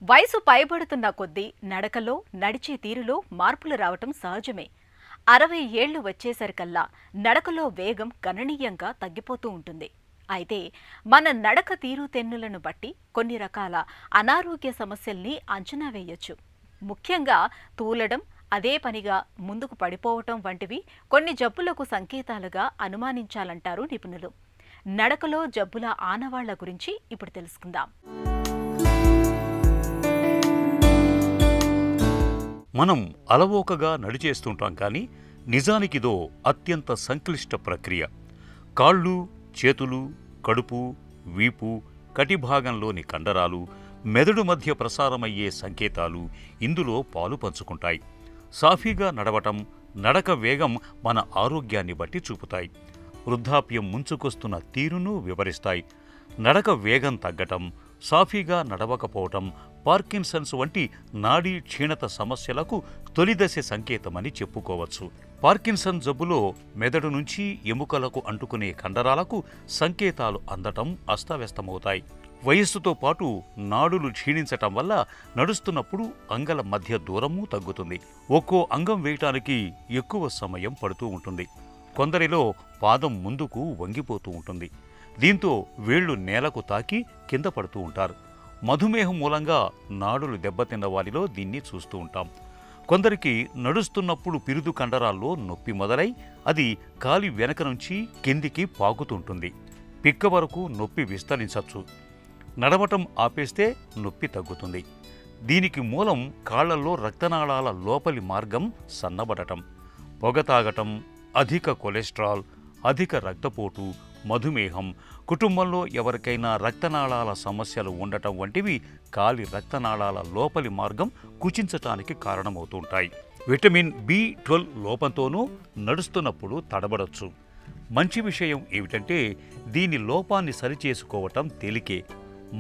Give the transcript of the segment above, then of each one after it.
వయసు పైబడుతున్న కొద్దీ నడకలో నడిచే తీరులో మార్పులు రావటం సహజమే. 60 ఏళ్లు వచ్చేసరికల్లా నడకలో వేగం గణనీయంగా తగ్గిపోతూ ఉంటుంది. అయితే మన నడక తీరుతెన్నులను బట్టి కొన్ని రకాల అనారోగ్య సమస్యల్ని అంచనా వేయొచ్చు. ముఖ్యంగా తూలడం, అదే పనిగా ముందుకు పడిపోవటం వంటివి కొన్ని జబ్బులకు సంకేతాలుగా అనుమానించాలంటారు నిపుణులు. నడకలో జబ్బుల ఆనవాళ్ల గురించి ఇప్పుడు తెలుసుకుందాం. మనం అలవోకగా నడిచేస్తుంటాం కానీ నిజానికిదో అత్యంత సంక్లిష్ట ప్రక్రియ. కాళ్ళు, చేతులు, కడుపు, వీపు, కటిభాగంలోని కండరాలు, మెదడు మధ్య ప్రసారమయ్యే సంకేతాలు ఇందులో పాలు పంచుకుంటాయి. సాఫీగా నడవటం, నడక వేగం మన ఆరోగ్యాన్ని బట్టి చూపుతాయి. వృద్ధాప్యం ముంచుకొస్తున్న తీరును వివరిస్తాయి. నడక వేగం తగ్గటం, సాఫీగా నడవకపోవటం పార్కిన్సన్స్ వంటి నాడీ క్షీణత సమస్యలకు తొలిదశ సంకేతమని చెప్పుకోవచ్చు. పార్కిన్సన్ జబ్బులో మెదడు నుంచి ఎముకలకు అంటుకునే కండరాలకు సంకేతాలు అందటం అస్తవ్యస్తమవుతాయి. వయస్సుతో పాటు నాడులు క్షీణించటం వల్ల నడుస్తున్నప్పుడు అంగల మధ్య దూరమూ తగ్గుతుంది. ఒక్కో అంగం వేయటానికి ఎక్కువ సమయం పడుతూ ఉంటుంది. కొందరిలో పాదం ముందుకు వంగిపోతూ ఉంటుంది. దీంతో వేళ్లు నేలకు తాకి కింద పడుతూ ఉంటారు. మధుమేహం మూలంగా నాడులు దెబ్బతిన్న వారిలో దీన్ని చూస్తూ ఉంటాం. కొందరికి నడుస్తున్నప్పుడు పిరుదు కండరాల్లో నొప్పి మొదలై అది కాలి వెనక నుంచి కిందికి పాకుతుంటుంది. పిక్క వరకు నొప్పి విస్తరించవచ్చు. నడవటం ఆపేస్తే నొప్పి తగ్గుతుంది. దీనికి మూలం కాళ్లలో రక్తనాళాల లోపలి మార్గం సన్నబడటం, పొగ తాగటం, అధిక కొలెస్ట్రాల్, అధిక రక్తపోటు, మధుమేహం, కుటుంబంలో ఎవరికైనా రక్తనాళాల సమస్యలు ఉండటం వంటివి కాలి రక్తనాళాల లోపలి మార్గం కుచించటానికి కారణమవుతుంటాయి. విటమిన్ B12 లోపంతోనూ నడుస్తున్నప్పుడు తడబడొచ్చు. మంచి విషయం ఏమిటంటే దీని లోపాన్ని సరిచేసుకోవటం తేలికే.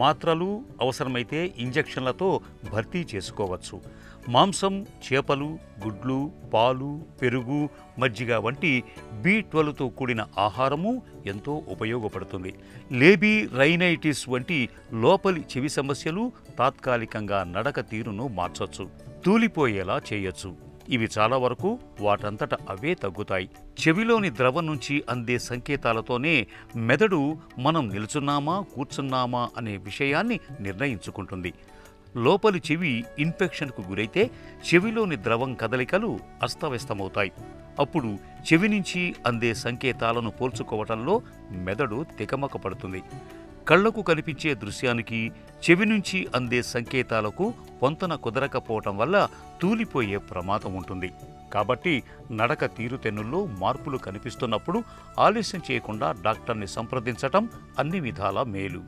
మాత్రలు, అవసరమైతే ఇంజెక్షన్లతో భర్తీ చేసుకోవచ్చు. మాంసం, చేపలు, గుడ్లు, పాలు, పెరుగు, మజ్జిగ వంటి B12తో కూడిన ఆహారము ఎంతో ఉపయోగపడుతుంది. లేబీ రైనైటిస్ వంటి లోపలి చెవి సమస్యలు తాత్కాలికంగా నడక తీరును మార్చొచ్చు, తూలిపోయేలా చేయొచ్చు. ఇవి చాలా వరకు వాటంతట అవే తగ్గుతాయి. చెవిలోని ద్రవం నుంచి అందే సంకేతాలతోనే మెదడు మనం నిల్చున్నామా, కూర్చున్నామా అనే విషయాన్ని నిర్ణయించుకుంటుంది. లోపలి చెవి ఇన్ఫెక్షన్కు గురైతే చెవిలోని ద్రవం కదలికలు అస్తవ్యస్తమవుతాయి. అప్పుడు చెవి నుంచి అందే సంకేతాలను పోల్చుకోవటంలో మెదడు తికమక పడుతుంది. కళ్లకు కనిపించే దృశ్యానికి చెవి నుంచి అందే సంకేతాలకు పొంతన కుదరకపోవటం వల్ల తూలిపోయే ప్రమాదం ఉంటుంది. కాబట్టి నడక తీరుతెన్నుల్లో మార్పులు కనిపిస్తున్నప్పుడు ఆలస్యం చేయకుండా డాక్టర్ని సంప్రదించటం అన్ని విధాలా మేలు.